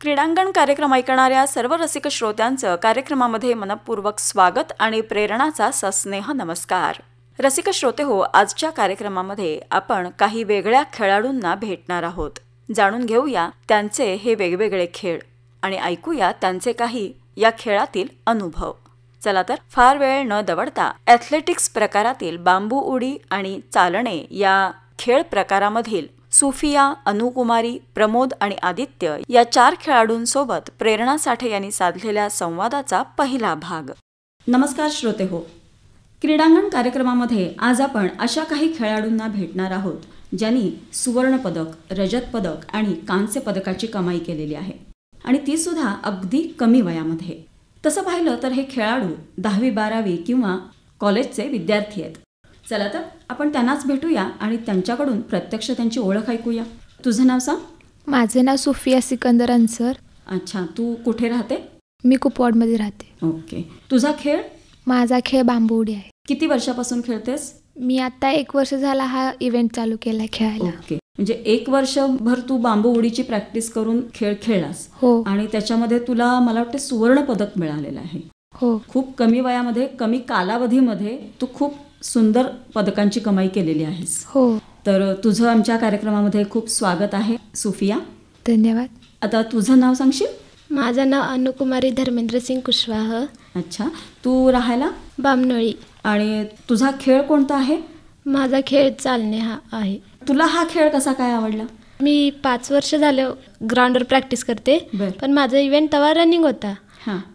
क्रीडांगण कार्यक्रम ऐकणाऱ्या सर्व रसिक श्रोत्यांचं कार्यक्रमामध्ये मनपूर्वक स्वागत आणि प्रेरणाचा सस्नेह नमस्कार. रसिक श्रोते हो, आजच्या कार्यक्रमामध्ये आपण काही वेगळ्या खेळाडूंना भेटणार आहोत. जाणून घेऊया त्यांचे हे वेगवेगळे खेळ आणि ऐकूया त्यांचे काही या खेळातील अनुभव. चला तर फार वेळ न दवडता ॲथलेटिक्स प्रकारातील बांबू उडी आणि चालणे या खेळ प्रकारामधील सुफिया, अनुकुमारी, प्रमोद आणि आदित्य या 4 खेळाडूंसोबत प्रेरणा साठे यांनी साधलेल्या संवादाचा पहिला भाग. नमस्कार श्रोते हो, क्रीडांगण कार्यक्रमामध्ये आज आपण अशा काही खेळाडूंना भेटणार आहोत ज्यांनी सुवर्णपदक, रजत पदक आणि कांस्य पदकाची कमाई केलेली आहे आणि ती सुद्धा अगदी कमी वयामध्ये. तसं पाहिलं तर हे खेळाडू 10वी 12वी किंवा कॉलेजचे विद्यार्थी आहेत. चला तर आपण त्यांनाच भेटूया आणि त्यांच्याकडून प्रत्यक्ष त्यांची ओळख ऐकूया. तुझं नाव सांग. माझे नाव सुफिया सिकंदर अन्सर. अच्छा, तू कुठे राहते? मी कुपवाडमध्ये राहते. ओके. तुझा खेळ? माझा खेळ बांबू उडी आहे. किती वर्षापासून खेळतेस? मी आता 1 वर्ष झाला हा इव्हेंट चालू केला खेळायला. ओके, म्हणजे 1 वर्षभर तू बांबू उडीची प्रॅक्टिस करून खेळ खेळलास. हो. आणि त्याच्यामध्ये तुला मला वाटतं सुवर्ण पदक मिळालेलं आहे. हो. खूप कमी वयामध्ये, कमी कालावधीमध्ये तू खूप सुंदर पदकांची कमाई केलेली आहेस. हो. तर तुझं आमच्या कार्यक्रमामध्ये खूप स्वागत आहे सुफिया. धन्यवाद. आता तुझं नाव सांगशील? माझं नाव अनुकुमारी धर्मेंद्र सिंग कुशवाह. अच्छा, तू राहायला बामनोळी. आणि तुझा खेळ कोणता आहे? माझा खेळ चालणे हा आहे. तुला हा खेळ कसा काय आवडला? मी 5 वर्ष झालं ग्राउंडवर प्रॅक्टिस करते. पण माझा इव्हेंट तेव्हा रनिंग होता.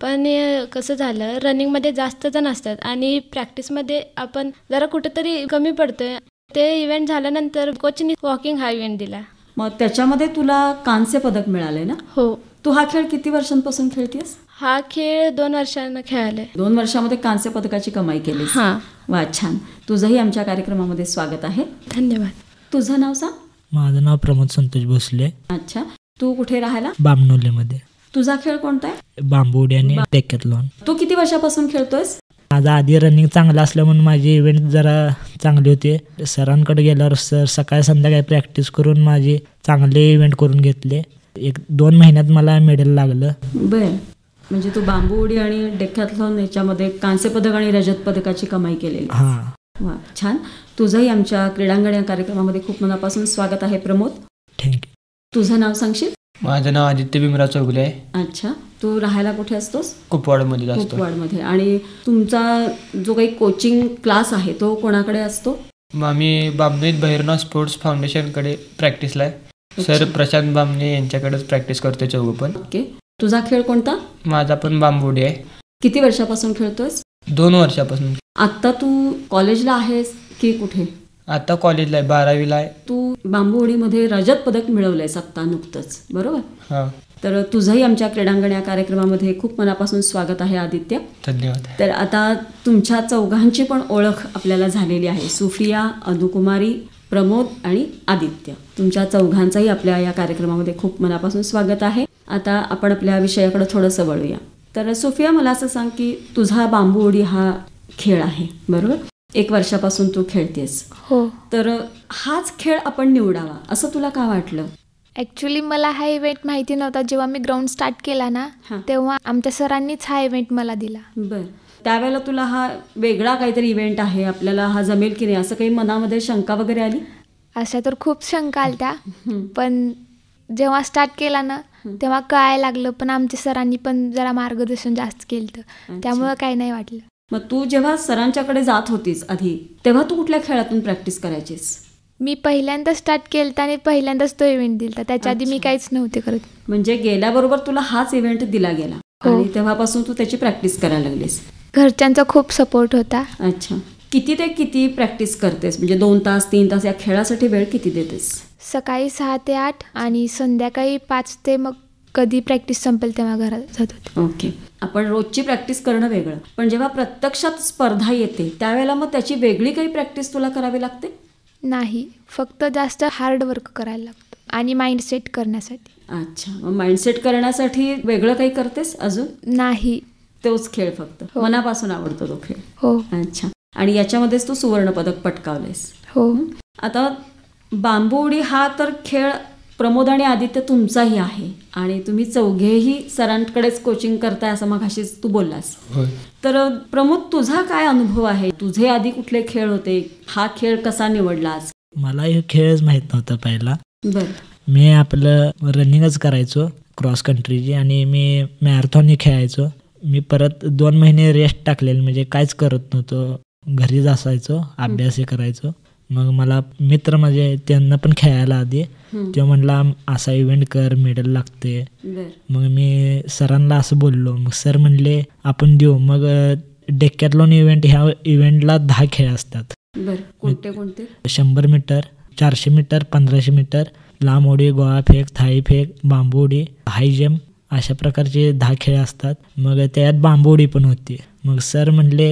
पण कसं झालं, रनिंगमध्ये जास्त जण असतात आणि प्रॅक्टिसमध्ये आपण जरा कुठेतरी कमी पडतोय. ते इव्हेंट झाल्यानंतर कोचनी वॉकिंग हा इव्हेंट दिला. मग त्याच्यामध्ये तुला कांस्य पदक मिळालंय ना? हो. तू हा खेळ किती वर्षांपासून खेळतेस? हा खेळ 2 वर्षांना खेळाले. 2 वर्षामध्ये कांस्य पदकाची कमाई केलीस. हां. वा, छान. तुझंही आमच्या कार्यक्रमामध्ये स्वागत आहे. धन्यवाद. तुझं नाव सांग. माझं नाव प्रमोद संतोष भोसले. अच्छा, तू कुठे राहायला? बामनोलीमध्ये. तुझा खेळ कोणता आहे? बांबू उडी आणि डेकॅथलॉन. तू किती वर्षापासून खेळतोयस? माझा आधी रनिंग चांगलं असल्यामुळे माझे इव्हेंट जरा चांगले होते. सरांकडे गेल्यावर सर सकाळी संध्याकाळी प्रॅक्टिस करून माझे चांगले इव्हेंट करून घेतले. 1-2 महिन्यात मला मेडल लागलं. बरं, म्हणजे तू बांबू उडी आणि डेकॅथलॉन याच्यामध्ये कांस्य पदक आणि रजत पदकाची कमाई केलेली. हां. वा, छान. तुझंही आमच्या क्रीडांगण या कार्यक्रमामध्ये खूप मनापासून स्वागत आहे प्रमोद. थँक्यू. तुझं नाव सांगशील? माझं नाव आदित्य भीमराव चौगुले आहे. अच्छा, तू राहायला कुठे असतोस? कुपवाडमध्ये असतो. कुपवाडमध्ये. आणि तुमचा जो काही कोचिंग क्लास आहे तो कोणाकडे असतो? आम्ही बामणीत भैरवनाथ स्पोर्ट्स फाउंडेशनकडे प्रॅक्टिसला आहे. सर प्रशांत बामणे यांच्याकडेच प्रॅक्टिस करतोय चौघं पण. ओके. तुझा खेळ कोणता? माझा पण बांबू उडी आहे. किती वर्षापासून खेळतोस? 2 वर्षापासून. आत्ता तू कॉलेजला आहेस की कुठे? आता कॉलेजला आहे, 12वीला आहे. तू बांबू उडीमध्ये रजत पदक मिळवलंयस आत्ता नुकतंच, बरोबर? हां. तर तुझंही आमच्या क्रीडांगण या कार्यक्रमामध्ये खूप मनापासून स्वागत आहे आदित्य. धन्यवाद. तर आता तुमच्या चौघांची पण ओळख आपल्याला झालेली आहे. सुफिया, अनुकुमारी, प्रमोद आणि आदित्य. तुमच्या चौघांचंही आपल्या या कार्यक्रमामध्ये खूप मनापासून स्वागत आहे. आता आपण आपल्या विषयाकडे थोडंसं वळूया. तर सुफिया, मला असं सांग की तुझा बांबू उडी हा खेळ आहे, बरोबर? 1 वर्षापासून तू खेळतेस. हो. तर हाच खेळ आपण निवडावा असं तुला का वाटलं? ॲक्च्युली मला हा इव्हेंट माहिती नव्हता. जेव्हा मी ग्राउंड स्टार्ट केला ना, तेव्हा आमच्या सरांनीच हा इव्हेंट मला दिला. बरं. त्यावेळेला तुला हा वेगळा काहीतरी इव्हेंट आहे, आपल्याला हा जमेल की नाही असं काही मनामध्ये शंका वगैरे आली? अशा तर खूप शंका आल्या, पण जेव्हा स्टार्ट केला ना तेव्हा कळायला लागलं. पण आमच्या सरांनी पण जरा मार्गदर्शन जास्त केलं, त्यामुळं काही नाही वाटलं. मग तू जेव्हा सरांच्याकडे जात होतीस आधी, तेव्हा तू कुठल्या खेळातून प्रॅक्टिस करायचीस? मी पहिल्यांदा स्टार्ट केलं आणि पहिल्यांदाच तो इव्हेंट दिला. त्याच्या आधी मी काहीच नव्हते करत. म्हणजे गेल्याबरोबर तुला हाच इव्हेंट दिला गेला आणि तेव्हापासून तू त्याची प्रॅक्टिस करायला लागलीस. घरच्यांचा खूप सपोर्ट होता. अच्छा. किती ते किती प्रॅक्टिस करतेस? म्हणजे 2 तास 3 तास या खेळासाठी वेळ किती देतेस? सकाळी 6 ते 8 आणि संध्याकाळी 5 ते मग कधी प्रॅक्टिस संपेल तेव्हा घरात जात होते. ओके. आपण रोजची प्रॅक्टिस करणं वेगळं, पण जेव्हा प्रत्यक्षात स्पर्धा येते त्यावेळेला मग त्याची वेगळी काही प्रॅक्टिस तुला करावी लागते? नाही, फक्त जास्त हार्ड वर्क करायला लागतं आणि माइंड सेट करण्यासाठी. अच्छा, मग माइंड सेट करण्यासाठी वेगळं काही करतेस अजून? नाही, तोच खेळ फक्त. मनापासून आवडतो तो खेळ? हो. अच्छा. आणि याच्यामध्येच तू सुवर्ण पदक पटकावलेस? हो. आता बांबू उडी हा तर खेळ प्रमोद आणि आदित्य तुमचाही आहे आणि तुम्ही चौघेही सरांकडेच कोचिंग करताय असं मगाशीच तू बोललास. होय. तर प्रमोद, तुझा काय अनुभव आहे? तुझे आधी कुठले खेळ होते? हा खेळ कसा निवडलास? मला हे खेळच माहीत नव्हता पहिला. बरं. मी आपलं रनिंगच करायचो क्रॉस कंट्रीची आणि मी मॅरेथॉनही खेळायचो. मी परत 2 महिने रेस्ट टाकलेलं, म्हणजे काहीच करत नव्हतो, घरीच असायचो, अभ्यासही करायचो. मग मला मित्र माझे त्यांना पण खेळायला आधी, तो म्हणला असा इव्हेंट कर, मेडल लागते. मग मी सरांना असं बोललो, मग सर म्हणले आपण देऊ. मग डेक्कॅथलॉन इव्हेंट, ह्या इव्हेंटला 10 खेळ असतात. कोणते कोणते? 100 मीटर, 400 मीटर, 1500 मीटर, लांब उडी, गोळाफेक, थाळी फेक, बांबू उडी, हाय जम्प, अशा प्रकारचे 10 खेळ असतात. मग त्यात बांबू उडी पण होती. मग सर म्हणले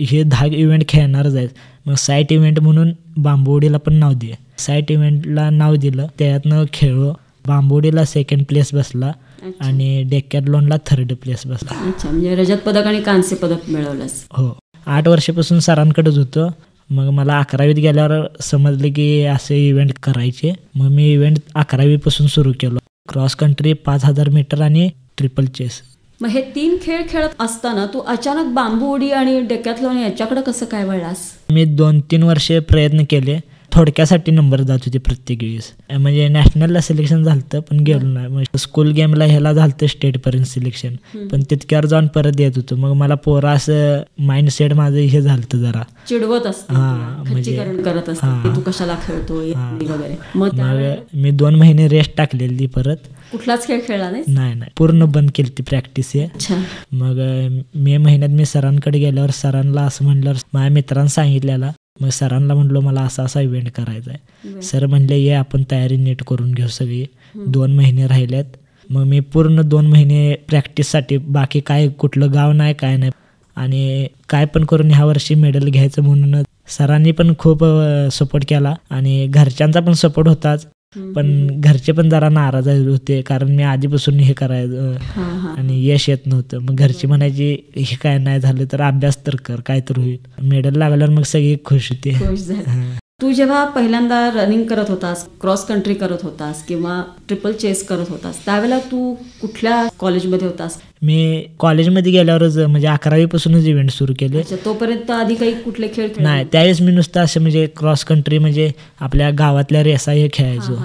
हे 10 इव्हेंट खेळणारच आहेत, मग साईट इव्हेंट म्हणून बांबू उडीला पण नाव दे. साईट इव्हेंटला नाव दिलं, त्यातनं खेळलो. बांबू उडीला 2nd प्लेस बसला आणि डेक्कॅथलॉनला 3rd प्लेस बसला. अच्छा, म्हणजे रजत पदक आणि कांस्य पदक मिळवलंस. हो. 8 वर्षापासून सरांकडेच होतो. मग मला 11वीत गेल्यावर समजलं की असे इव्हेंट करायचे. मग मी इव्हेंट 11वीपासून सुरू केलो. क्रॉस कंट्री, 5000 मीटर आणि ट्रिपल चेस. मग हे 3 खेळ खेळत असताना तू अचानक बांबू उडी आणि डेक्कॅथलॉन याच्याकडे कसं काय वळलास? मी 2-3 वर्षे प्रयत्न केले. थोडक्यासाठी नंबर जात होते प्रत्येक वेळेस. म्हणजे नॅशनलला सिलेक्शन झालं पण गेलो नाही. मग स्कूल गेमला ह्याला झालं स्टेटपर्यंत सिलेक्शन, पण तितक्यावर जाऊन परत येत होतो. मग मला पोरा असं माइंडसेट माझं हे झालं जरा चिडवत असते, खच्चीकरण करत असते, तू कशाला खेळतोय वगैरे. मग मी 2 महिने रेस्ट टाकलेली. परत कुठलाच खेळ खेळला नाही, पूर्ण बंद केली ती प्रॅक्टिस. मग मे महिन्यात मी सरांकडे गेल्यावर सरांना असं म्हणलं, माझ्या मित्रांनी सांगितलेला. मग सरांना म्हणलो मला असा इव्हेंट करायचा आहे. सर म्हणले ये आपण तयारी नीट करून घेऊ सगळी. 2 महिने राहिल्यात. मग मी पूर्ण 2 महिने प्रॅक्टिससाठी, बाकी काय कुठलं गाव नाही काय नाही, आणि काय पण करून ह्या वर्षी मेडल घ्यायचं म्हणून सरांनी पण खूप सपोर्ट केला. आणि घरच्यांचा पण सपोर्ट होताच, पण घरचे पण जरा नाराज होते कारण मी आधीपासून हे करायचं आणि यश येत नव्हतं. मग घरची म्हणायची हे काय नाही झालं तर अभ्यास तर कर, काय तर होईल. मेडल लागल्यावर मग सगळी खुश होते. तू जेव्हा पहिल्यांदा रनिंग करत होतास, क्रॉस कंट्री करत होतास किंवा ट्रिपल चेस करत होतास, त्यावेळेला तू कुठल्या कॉलेजमध्ये होतास? मी कॉलेजमध्ये गेल्यावरच, म्हणजे 11वीपासूनच इव्हेंट सुरू केले. तोपर्यंत आधी काही कुठले खेळ नाही, त्यावेळेस मी नुसतं असं म्हणजे क्रॉस कंट्री, म्हणजे आपल्या गावातल्या रेसा हे खेळायचो.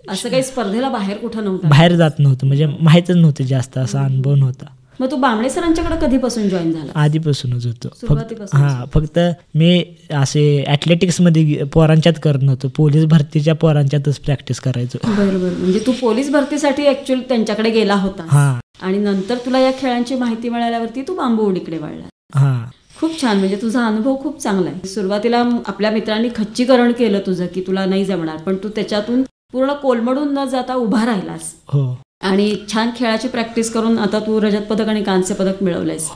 असं काही स्पर्धेला बाहेर कुठं नव्हतं? बाहेर जात नव्हतं, म्हणजे माहीतच नव्हतं जास्त, असा अनुभव नव्हता. मग तू बांबळे सरांच्याकडे कधीपासून जॉईन झाला? आधीपासूनच होतो. फक्त मी असे ॲथलेटिक्स मध्ये पोरांच्यात करत नव्हतो, पोलीस भरतीच्या पोरांच्यातच प्रॅक्टिस करायचो. बरोबर. म्हणजे तू पोलीस भरतीसाठी ऍक्च्युअली त्यांच्याकडे गेला होता आणि नंतर तुला या खेळांची माहिती मिळाल्यावरती तू बांबू उडीकडे वळला. खूप छान. म्हणजे तुझा अनुभव खूप चांगला आहे. सुरुवातीला आपल्या मित्रांनी खच्चीकरण केलं तुझं की तुला नाही जमणार, पण तू त्याच्यातून पूर्ण कोलमडून न जाता उभा राहिलास. हो. आणि छान खेळाची प्रॅक्टिस करून आता तू रजत पदक आणि कांस्य पदक मिळवलंयस.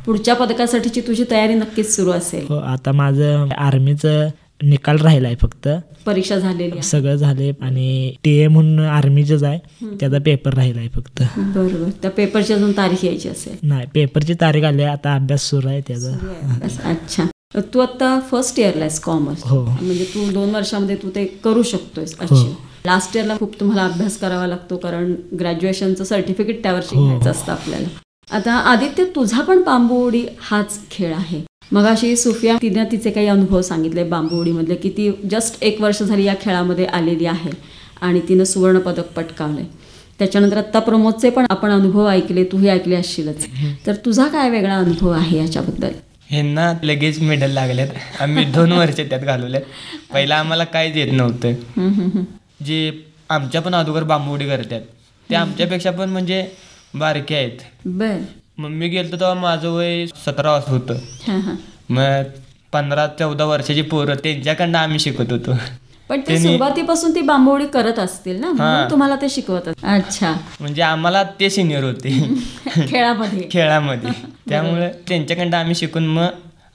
पुढच्या पदकासाठीची तुझी तयारी नक्कीच सुरू असेल. आता माझं आर्मीचं निकाल राहिलाय, फक्त परीक्षा झालेली, सगळं झाले. आणि टीए म्हणून आर्मीचंच आहे, त्याचा पेपर राहिलाय फक्त. बरोबर. त्या पेपरची अजून तारीख यायची असेल? नाही, पेपरची तारीख आली, आता अभ्यास सुरू आहे त्याचा. अच्छा. तू आता फर्स्ट इयरला आहेस कॉमर्स, म्हणजे तू 2 वर्षामध्ये तू ते करू शकतोयस. लास्ट इयरला खूप तुम्हाला अभ्यास करावा लागतो कारण ग्रॅज्युएशनचं सर्टिफिकेट त्यावर्षी घ्यायचं असतं आपल्याला. आता आदित्य, तुझा पण बांबू उडी हाच खेळ आहे. मग अशी सुफिया, तिने तिचे काही अनुभव सांगितले बांबू उडीमधले, की ती जस्ट 1 वर्ष झाली या खेळामध्ये आलेली आहे आणि तिनं सुवर्णपदक पटकावलंय. त्याच्यानंतर आत्ता प्रमोदचे पण आपण अनुभव ऐकले, तूही ऐकले असशीलच. तर तुझा काय वेगळा अनुभव आहे याच्याबद्दल? ह्यांना लगेच मेडल लागलेत. आम्ही 2 वर्ष त्यात घालवलेत. पहिला आम्हाला काहीच येत नव्हतं. जे आमच्या पण अगोदर बांबू उडी करतात ते आमच्यापेक्षा पण म्हणजे बारके आहेत. बर. मम्मी गेलतो तेव्हा माझं वय 17 वर्ष होतं. मग 15-14 वर्षाची पोरं त्यांच्याकडनं आम्ही शिकत होतो. पण ते सुरुवातीपासून ती बांबू उडी करत असतील ना, म्हणून तुम्हाला ते शिकवतात. अच्छा. म्हणजे आम्हाला ते सिनियर होते खेळामध्ये त्यामुळे त्यांच्याकडनं आम्ही शिकून मग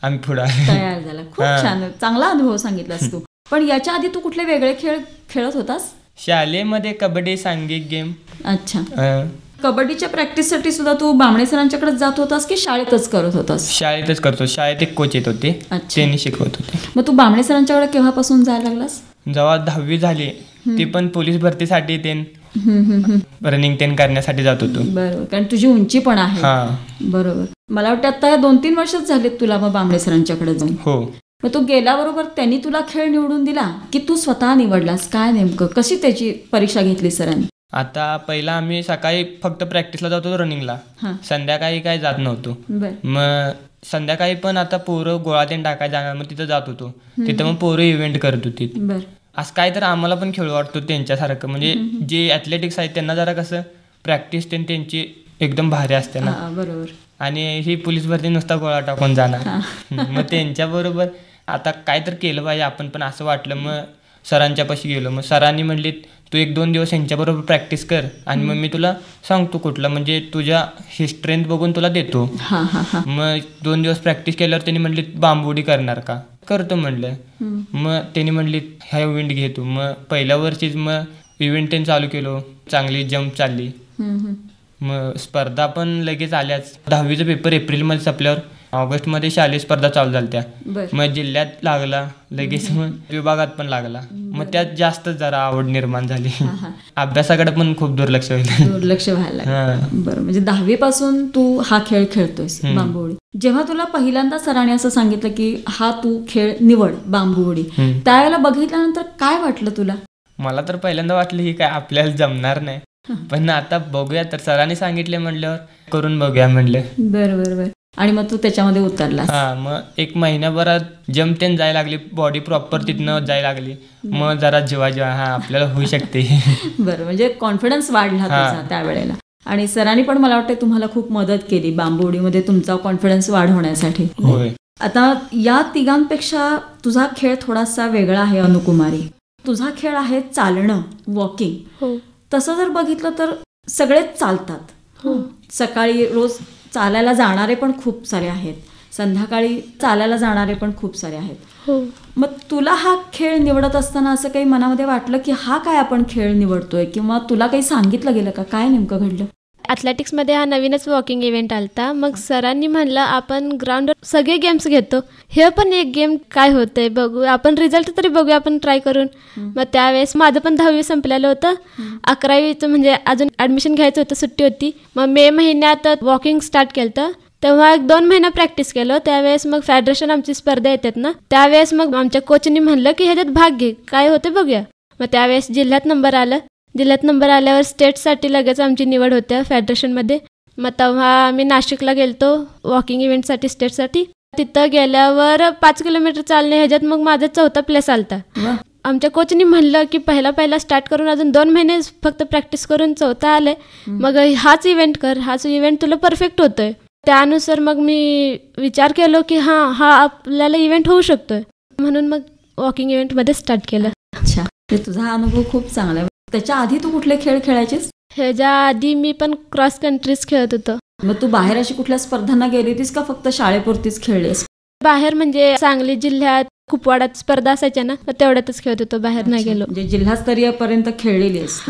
आम्ही पुढे तयार झाला. खूप छान, चांगला अनुभव सांगितलास तू. पण याच्या आधी तू कुठले वेगळे खेळ खेळत होतास? शाळेमध्ये कबड्डी, सांघिक गेम. अच्छा. कबड्डीच्या प्रॅक्टिससाठी सुद्धा तू बांबळे सरांच्याकडे जात होतास की शाळेतच करत होतास? शाळेतच करतो. शाळेत एक कोच येत होते, त्यांनी शिकवत होते. मग तू बांबळे सरांच्याकडे केव्हापासून जायला लागलास? जेव्हा 10वी झाली ती पण पोलीस भरतीसाठी रनिंग करण्यासाठी जात होतो. बरोबर, कारण तुझी उंची पण आहे. बरोबर. मला वाटतं आता 2-3 वर्षच झालेत तुला मग बांबळे सरांच्याकडे जाऊन. हो. मग तू गेल्याबरोबर त्यांनी तुला खेळ निवडून दिला की तू स्वतः निवडलास? काय नेमकं कशी त्याची परीक्षा घेतली सरांनी? आता पहिला आम्ही सकाळी फक्त प्रॅक्टिसला जात होतो रनिंगला, संध्याकाळी काय जात नव्हतो. मग संध्याकाळी पण आता पोरं गोळा टाकायला जाणार, मग तिथं जात होतो. तिथं मग पोरं इव्हेंट करत होती. असं काय तर आम्हाला पण खेळ वाटतो त्यांच्यासारखं. म्हणजे जे ॲथलेटिक्स आहेत त्यांना जरा कसं प्रॅक्टिस त्यांची एकदम भारी असते ना. बरोबर. आणि ही पोलीस भरती नुसता गोळा टाकून जाणार. मग त्यांच्याबरोबर आता काय तर केलं पाहिजे आपण पण असं वाटलं. मग सरांच्यापाशी गेलो. मग सरांनी म्हणली तू 1-2 दिवस यांच्याबरोबर प्रॅक्टिस कर आणि मग मी तुला सांगतो कुठलं, म्हणजे तुझ्या ही स्ट्रेंथ बघून तुला देतो. मग 2 दिवस प्रॅक्टिस केल्यावर त्यांनी म्हणली बांबुडी करणार का? करतो म्हणलं. मग त्यांनी म्हणली ह्या इव्हेंट घे तू. मग पहिल्या वर्षीच मग इव्हेंट चालू केलो, चांगली जम्प चालली. मग स्पर्धा पण लगेच आल्याच. 10वीचा पेपर एप्रिलमध्ये संपल्यावर ऑगस्टमध्ये शालेय स्पर्धा चालू झाल्या. मग जिल्ह्यात लागला लगेच, मग विभागात पण लागला. मग त्यात जास्त जरा आवड निर्माण झाली. अभ्यासाकडे पण खूप दुर्लक्ष व्हायला. बरं, म्हणजे 10वी पासून तू हा खेळ खेळतोयस बांबू उडी. जेव्हा तुला पहिल्यांदा सरांनी असं सांगितलं की हा तू खेळ निवड बांबू उडी, त्यावेळेला बघितल्यानंतर काय वाटलं तुला? मला तर पहिल्यांदा वाटलं ही काय आपल्याला जमणार नाही, पण आता बघूया. तर सरांनी सांगितले म्हणल्यावर करून बघूया म्हणले. बरोबर. आणि मग तू त्याच्यामध्ये उतरलास? मग 1 महिन्याभरात जम्प जायला लागली, बॉडी प्रॉपर तिथनं जायला लागली. मग जरा जेव्हा आपल्याला होऊ शकते. बरं, म्हणजे कॉन्फिडन्स वाढला तुझा त्यावेळेला. आणि सरांनी पण मला वाटतं तुम्हाला खूप मदत केली बांबू उडीमध्ये तुमचा कॉन्फिडन्स वाढवण्यासाठी. आता या तिघांपेक्षा तुझा खेळ थोडासा वेगळा आहे अनुकुमारी. तुझा खेळ आहे चालणं, वॉकिंग. तसं जर बघितलं तर सगळेच चालतात. सकाळी रोज चालायला जाणारे पण खूप सारे आहेत, संध्याकाळी चालायला जाणारे पण खूप सारे आहेत. मग तुला हा खेळ निवडत असताना असं काही मनामध्ये वाटलं की हा काय आपण खेळ निवडतोय, किंवा तुला काही सांगितलं गेलं का? काय नेमकं घडलं? ॲथलेटिक्समध्ये हा नवीनच वॉकिंग इव्हेंट आलता. मग सरांनी म्हणलं आपण ग्राउंडवर सगळे गेम्स घेतो, हे पण एक गेम काय होतंय बघू, आपण रिझल्ट तरी बघूया आपण ट्राय करून. मग त्यावेळेस माझं पण 10वी संपलेलं होतं. 11वीचं म्हणजे अजून ॲडमिशन घ्यायचं होतं, सुट्टी होती. मग मे महिन्यात वॉकिंग स्टार्ट केलं होतं. तेव्हा 1-2 महिना प्रॅक्टिस केलं. त्यावेळेस मग फेडरेशन आमची स्पर्धा येतात ना, त्यावेळेस मग आमच्या कोचनी म्हणलं की ह्याच्यात भाग घे, काय होते बघूया. मग त्यावेळेस जिल्ह्यात नंबर आलं. जिल्ह्यात नंबर आल्यावर स्टेटसाठी लगेच आमची निवड होत्या फेडरेशनमध्ये. मग तेव्हा आम्ही नाशिकला गेलतो वॉकिंग इव्हेंटसाठी, स्टेटसाठी. तिथं गेल्यावर 5 किलोमीटर चालणे ह्याच्यात मग माझा 4था प्लेस आलता. आमच्या कोचनी म्हणलं की पहिला स्टार्ट करून अजून 2 महिने फक्त प्रॅक्टिस करून 4था आले, मग हाच इव्हेंट कर, हाच इव्हेंट तुला परफेक्ट होतोय. त्यानुसार मग मी विचार केलो की हा आपल्याला इव्हेंट होऊ शकतोय, म्हणून मग वॉकिंग इव्हेंटमध्ये स्टार्ट केलं. अच्छा, तुझा अनुभव खूप चांगला आहे. त्याच्या आधी तू कुठले खेळ खेळायचेस? ह्याच्या आधी मी पण क्रॉस कंट्रीज खेळत होतो. मग तू बाहेर अशी कुठल्या स्पर्धांना गेली होतीस का फक्त शाळेपुरतीच खेळलीस? बाहेर म्हणजे सांगली जिल्ह्यात कुपवाडात स्पर्धा असायच्या ना, तेवढ्यातच खेळत होतो, बाहेर नाही गेलो. म्हणजे जिल्हास्तरीय पर्यंत खेळलेली आहेस?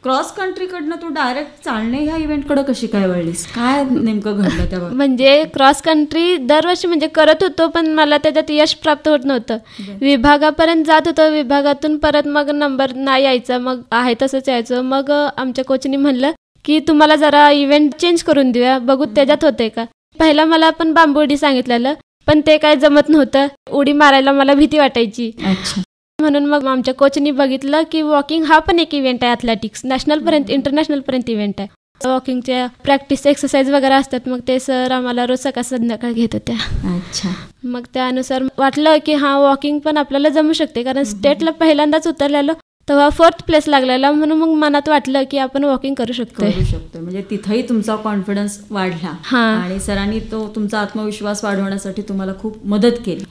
क्रॉस कंट्रीकडनं तू डायरेक्ट चालणे ह्या इव्हेंटकडे कशी काय वळलीस? काय नेमकं घडलं तेव्हा? म्हणजे क्रॉस कंट्री दरवर्षी म्हणजे करत होतो, पण मला त्याच्यात यश प्राप्त होत नव्हतं. विभागापर्यंत जात होतं, विभागातून परत मग नंबर नाही यायचा, मग आहे तसंच यायचं. मग आमच्या कोचनी म्हणलं की तुम्हाला जरा इव्हेंट चेंज करून देऊया, बघू त्याच्यात होते का. पहिला मला पण बांबू उडी सांगितलेलं, पण ते काय जमत नव्हतं. उडी मारायला मला भीती वाटायची. म्हणून मग आमच्या कोचनी बघितलं की वॉकिंग हा पण एक इव्हेंट आहे, ॲथलेटिक्स नॅशनलपर्यंत इंटरनॅशनलपर्यंत इव्हेंट आहे. वॉकिंगच्या प्रॅक्टिस एक्सरसाइज वगैरे असतात, मग ते सर आम्हाला रोज सकाळ संध्याकाळ घेत होत्या. अच्छा. मग त्यानुसार वाटलं की वॉकिंग पण आपल्याला जमू शकते, कारण स्टेटला पहिल्यांदाच उतरलेलो तेव्हा 4th प्लेस लागलेला, म्हणून मग मनात वाटलं की आपण वॉकिंग करू शकतो. म्हणजे तिथंही तुमचा कॉन्फिडन्स वाढला आणि सरांनी तो तुमचा आत्मविश्वास वाढवण्यासाठी तुम्हाला खूप मदत केली.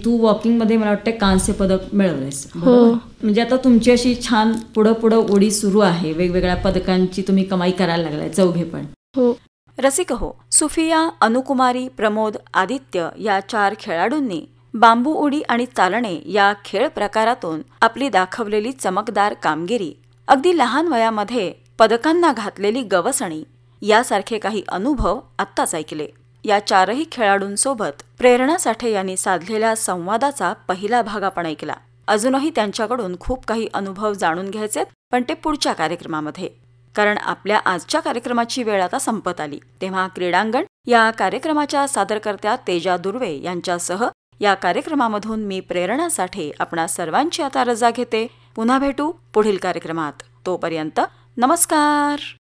तू वॉकिंग मध्ये मला वाटतं कांस्य पदक मिळवलेस. म्हणजे आता तुमची अशी छान पुढं उडी सुरू आहे, वेगवेगळ्या पदकांची तुम्ही कमाई करायला लागलाय चौघे पण. रसिक हो, सुफिया, अनुकुमारी, प्रमोद, आदित्य या 4 खेळाडूंनी बांबू उडी आणि चालणे या खेळ प्रकारातून आपली दाखवलेली चमकदार कामगिरी, अगदी लहान वयामध्ये पदकांना घातलेली गवसणी यासारखे काही अनुभव आत्ताच ऐकले. या 4ही खेळाडूंसोबत प्रेरणा साठे यांनी साधलेल्या संवादाचा पहिला भाग आपण ऐकला. अजूनही त्यांच्याकडून खूप काही अनुभव जाणून घ्यायचे, पण ते पुढच्या कार्यक्रमामध्ये. कारण आपल्या आजच्या कार्यक्रमाची वेळ आता संपत आली. तेव्हा क्रीडांगण या कार्यक्रमाच्या सादरकर्त्या तेजा दुर्वे यांच्यासह या कार्यक्रमामधून मी प्रेरणा साठे आपणा सर्वांची आता रजा घेते. पुन्हा भेटू पुढील कार्यक्रमात. तोपर्यंत नमस्कार.